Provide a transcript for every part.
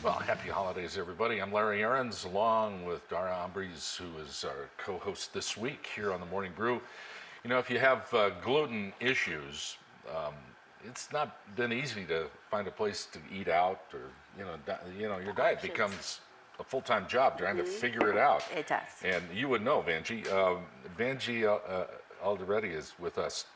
Well, happy holidays, everybody. I'm Larry Aarons, along with Dara Ambries, who is our co-host this week here on the Morning Brew. You know, if you have gluten issues, it's not been easy to find a place to eat out, or your diet becomes a full-time job trying to figure it out. It does. And you would know, Vangie. Vangie Alderete is with us.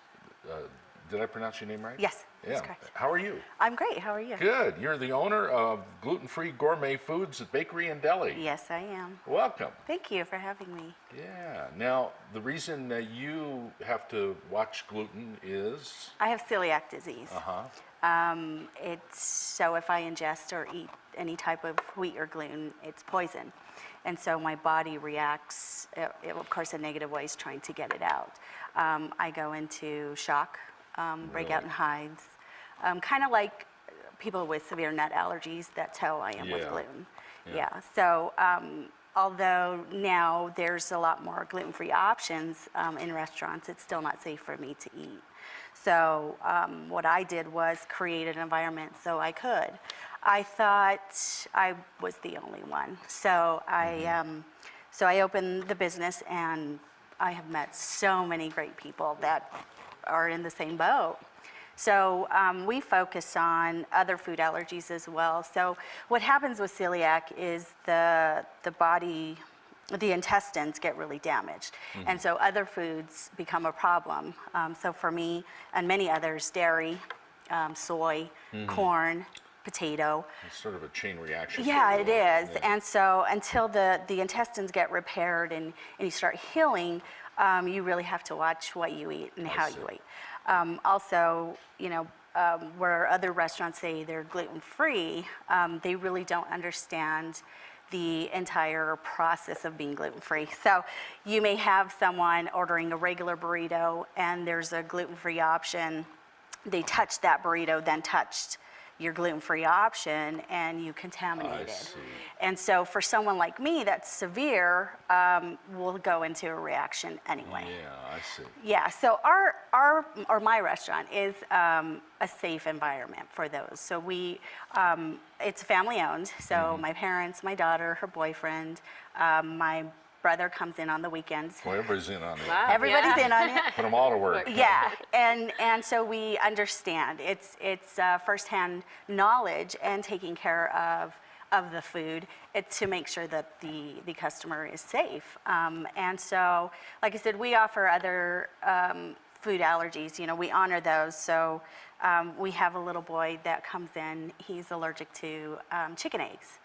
Did I pronounce your name right? Yes, Yeah. that's correct. How are you? I'm great. How are you? Good. You're the owner of Gluten-Free Gourmet Foods at Bakery and Deli. Yes, I am. Welcome. Thank you for having me. Yeah. Now, the reason that you have to watch gluten is? I have celiac disease. Uh-huh. It's so if I ingest or eat any type of wheat or gluten, it's poison. And so my body reacts, of course, in negative ways, trying to get it out. I go into shock, break out in hives, kind of like people with severe nut allergies. That's how I am with gluten. Yeah. So although now there's a lot more gluten-free options in restaurants, it's still not safe for me to eat. So what I did was create an environment so I could. I thought I was the only one. So I opened the business, and I have met so many great people that are in the same boat. So we focus on other food allergies as well. So what happens with celiac is the body, the intestines get really damaged. And so other foods become a problem. So for me and many others, dairy, soy, corn, potato. It's sort of a chain reaction. Yeah, it is. Yeah. And so until the intestines get repaired and you start healing, you really have to watch what you eat and how you eat. Also, where other restaurants say they're gluten-free, they really don't understand the entire process of being gluten-free. So you may have someone ordering a regular burrito and there's a gluten-free option. They touched that burrito, then touched your gluten-free option, and you contaminated. And so for someone like me that's severe, we'll go into a reaction anyway. Yeah, I see. Yeah, so my restaurant is a safe environment for those. So it's family owned. So my parents, my daughter, her boyfriend, my brother comes in on the weekends. Well, everybody's in on it. Wow. Everybody's in on it. Put them all to work. Yeah, and so we understand. It's firsthand knowledge and taking care of the food to make sure that the customer is safe. And so, like I said, we offer other food allergies. We honor those. So we have a little boy that comes in. He's allergic to chicken eggs.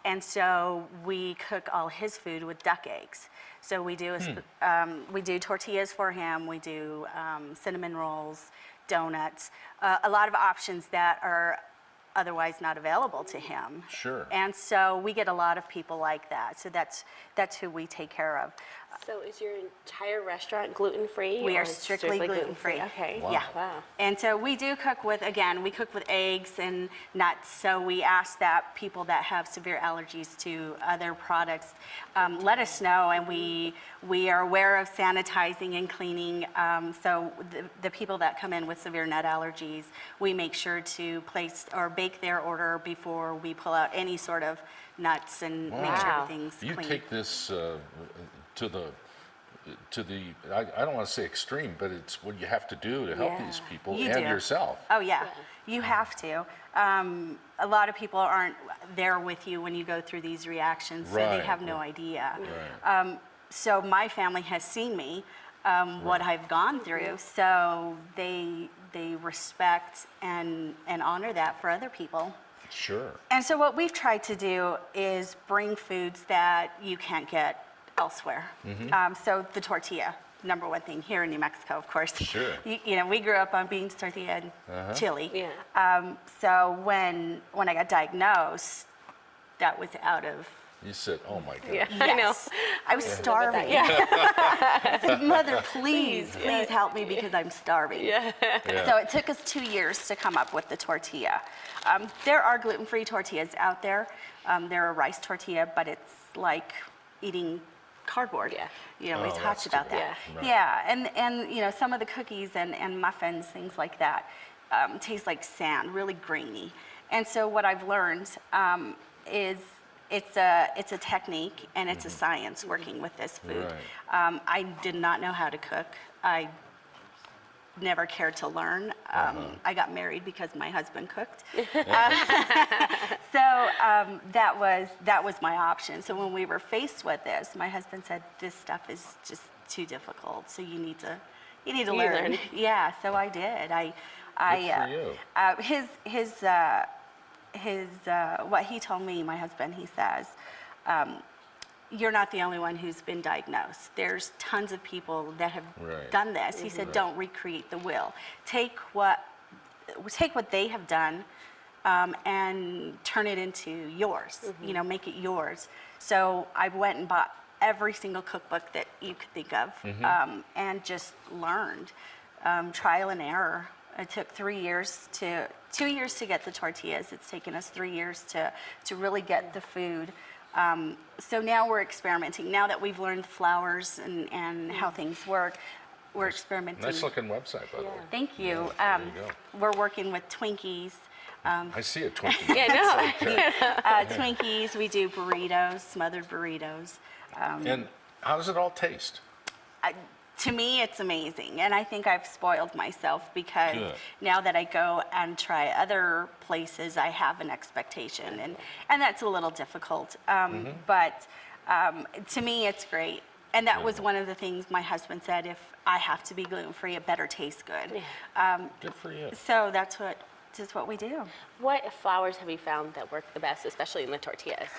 And so we cook all his food with duck eggs. So we do we do tortillas for him. We do cinnamon rolls, donuts, a lot of options that are otherwise not available to him. Sure. And so we get a lot of people like that. So that's who we take care of. So is your entire restaurant gluten-free? We are strictly gluten-free. Okay. Wow. Yeah. Wow. And so we do cook with, we cook with eggs and nuts. So we ask that people that have severe allergies to other products let us know, and we are aware of sanitizing and cleaning. So the people that come in with severe nut allergies, we make sure to place or bake their order before we pull out any sort of nuts and make sure everything's clean. You take this to the I don't want to say extreme, but it's what you have to do to help these people and yourself. Oh yeah, you have to. A lot of people aren't there with you when you go through these reactions, so they have no idea. Right. So my family has seen me, what I've gone through, so they respect and honor that for other people. Sure. And so what we've tried to do is bring foods that you can't get elsewhere. So the tortilla, number one thing here in New Mexico, of course. Sure. We grew up on beans, tortilla, and chili. Yeah. So when I got diagnosed, that was out of. You said, "Oh my God." Yeah, Yes. I know. I was starving. I said, "Mother, please help me because I'm starving." Yeah. So it took us 2 years to come up with the tortilla. There are gluten-free tortillas out there. They're a rice tortilla, but it's like eating cardboard. Yeah. We talked about that. Yeah. And some of the cookies and muffins, things like that, taste like sand, really grainy. And so what I've learned it's a technique and it's a science working with this food. Right. I did not know how to cook. I never cared to learn. I got married because my husband cooked. So that was my option. So when we were faced with this, my husband said, "This stuff is just too difficult. So you need to learn." learned. Yeah. So I did. Good for you. What he told me, my husband, he says, you're not the only one who's been diagnosed. There's tons of people that have Right. done this. He said, don't recreate the wheel. Take what they have done and turn it into yours, make it yours. So I went and bought every single cookbook that you could think of and just learned, trial and error. It took 2 years to get the tortillas. It's taken us 3 years to really get the food. So now we're experimenting. Now that we've learned flours and how things work, we're experimenting. Nice looking website, by the way. Thank you. There you go. We're working with Twinkies. I see a Twinkie. Yeah, no. Okay. Twinkies, we do burritos, smothered burritos. And how does it all taste? To me, it's amazing, and I think I've spoiled myself because Good. now that I go and try other places, I have an expectation, and that's a little difficult. But to me, it's great, and that was one of the things my husband said. If I have to be gluten-free, it better taste good. Good for you. So that's what we do. What flours have you found that work the best, especially in the tortillas?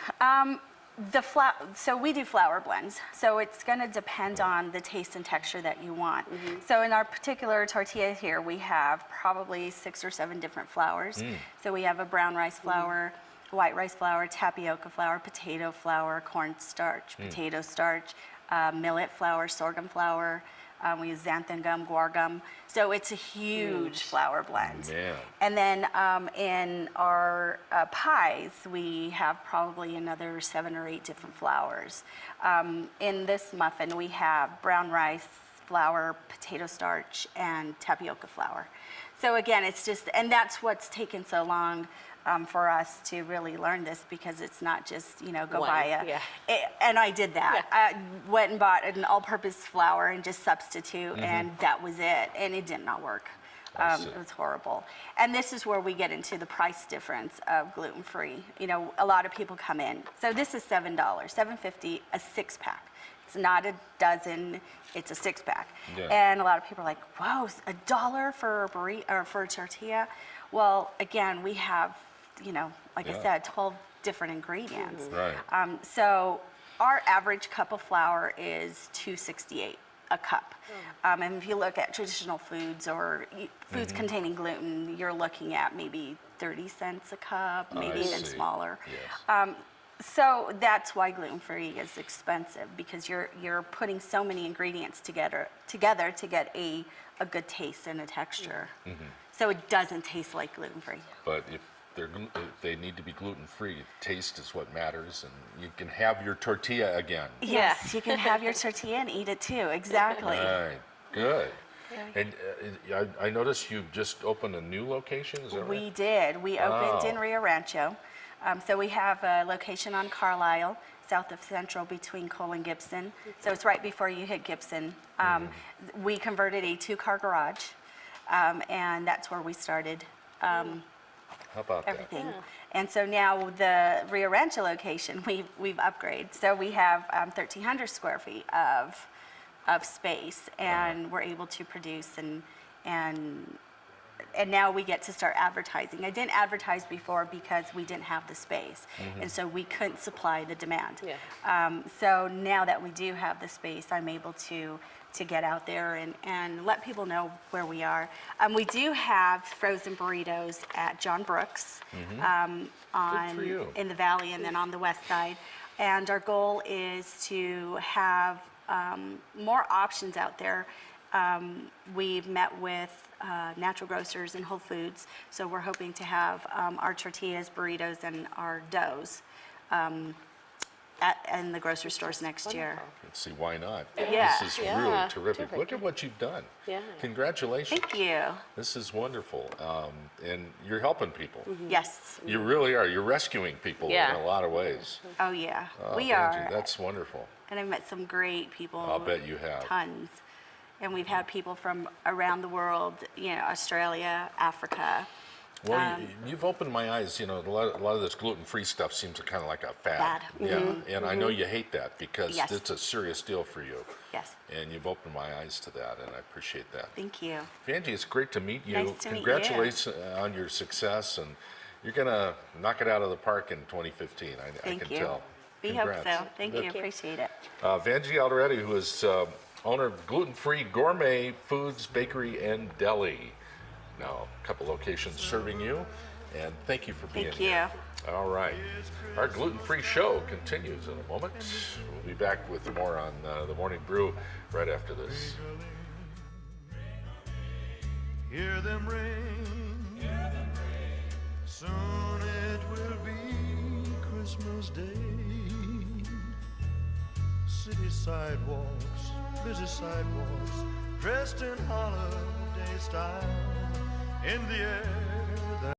So we do flour blends. So it's going to depend on the taste and texture that you want. So in our particular tortilla here, we have probably 6 or 7 different flours. So we have a brown rice flour, white rice flour, tapioca flour, potato flour, cornstarch, potato starch, millet flour, sorghum flour. We use xanthan gum, guar gum. So it's a huge flour blend. Man. And then in our pies, we have probably another 7 or 8 different flours. In this muffin, we have brown rice flour, potato starch, and tapioca flour. So again, it's just, and that's what's taken so long for us to really learn this, because it's not just, go One, buy a, yeah. and I did that. I went and bought an all-purpose flour and just substitute, and that was it, and it did not work. I see. It was horrible. And this is where we get into the price difference of gluten-free. A lot of people come in. So this is $7, $7.50 a 6-pack. It's not a dozen, it's a 6-pack. Yeah. And a lot of people are like, whoa, $1 for a burrito or for a tortilla? Well, again, we have, like I said, 12 different ingredients. Right. So our average cup of flour is $2.68 a cup. And if you look at traditional foods or foods containing gluten, you're looking at maybe 30 cents a cup, maybe even see. smaller. Yes. So that's why gluten-free is expensive, because you're putting so many ingredients together to get a good taste and a texture. So it doesn't taste like gluten-free. But if they need to be gluten-free, taste is what matters, and you can have your tortilla again. Yes, you can have your tortilla and eat it too. Exactly. Right. Good. And I noticed you just opened a new location, is that right? We did. We opened in Wow. Rio Rancho. So we have a location on Carlisle, south of Central, between Cole and Gibson. So it's right before you hit Gibson. We converted a 2-car garage, and that's where we started How about everything. And so now the Rio Rancho location, we've upgraded. So we have 1,300 square feet of space, and we're able to produce and now we get to start advertising. I didn't advertise before because we didn't have the space, and so we couldn't supply the demand. So now that we do have the space, I'm able to get out there and let people know where we are. We do have frozen burritos at John Brooks Good for you. in the valley, and then on the west side. And our goal is to have more options out there. We've met with natural grocers and Whole Foods, so we're hoping to have our tortillas, burritos, and our doughs in the grocery stores next year. Let's see, why not? Yeah. This is Yeah, really terrific. terrific. Look at what you've done. Yeah. Congratulations. Thank you. This is wonderful. And you're helping people. Yes. You really are. You're rescuing people Yeah. in a lot of ways. Oh, yeah. Oh, We Vangie, are. That's wonderful. And I've met some great people. I'll bet you have. Tons. And we've had people from around the world, Australia, Africa. Well, you've opened my eyes. A lot of this gluten-free stuff seems kind of like a fad. Fad. Yeah, and I know you hate that because Yes. it's a serious deal for you. Yes. And you've opened my eyes to that, and I appreciate that. Thank you. Vangie, it's great to meet you. Nice to meet you. Congratulations on your success, and you're gonna knock it out of the park in 2015. I Thank can you. tell. We hope Congrats. so. Thank you. Appreciate it. Vangie Alderete, who is owner of Gluten-Free Gourmet Foods, Bakery, and Deli. Now, a couple locations serving you, and thank you for being Thank here. you. All right. Our gluten-free show continues in a moment. We'll be back with more on the Morning Brew right after this. Hear them ring. Soon it will be Christmas Day. City sidewalks, busy sidewalks, dressed in holiday style. In the air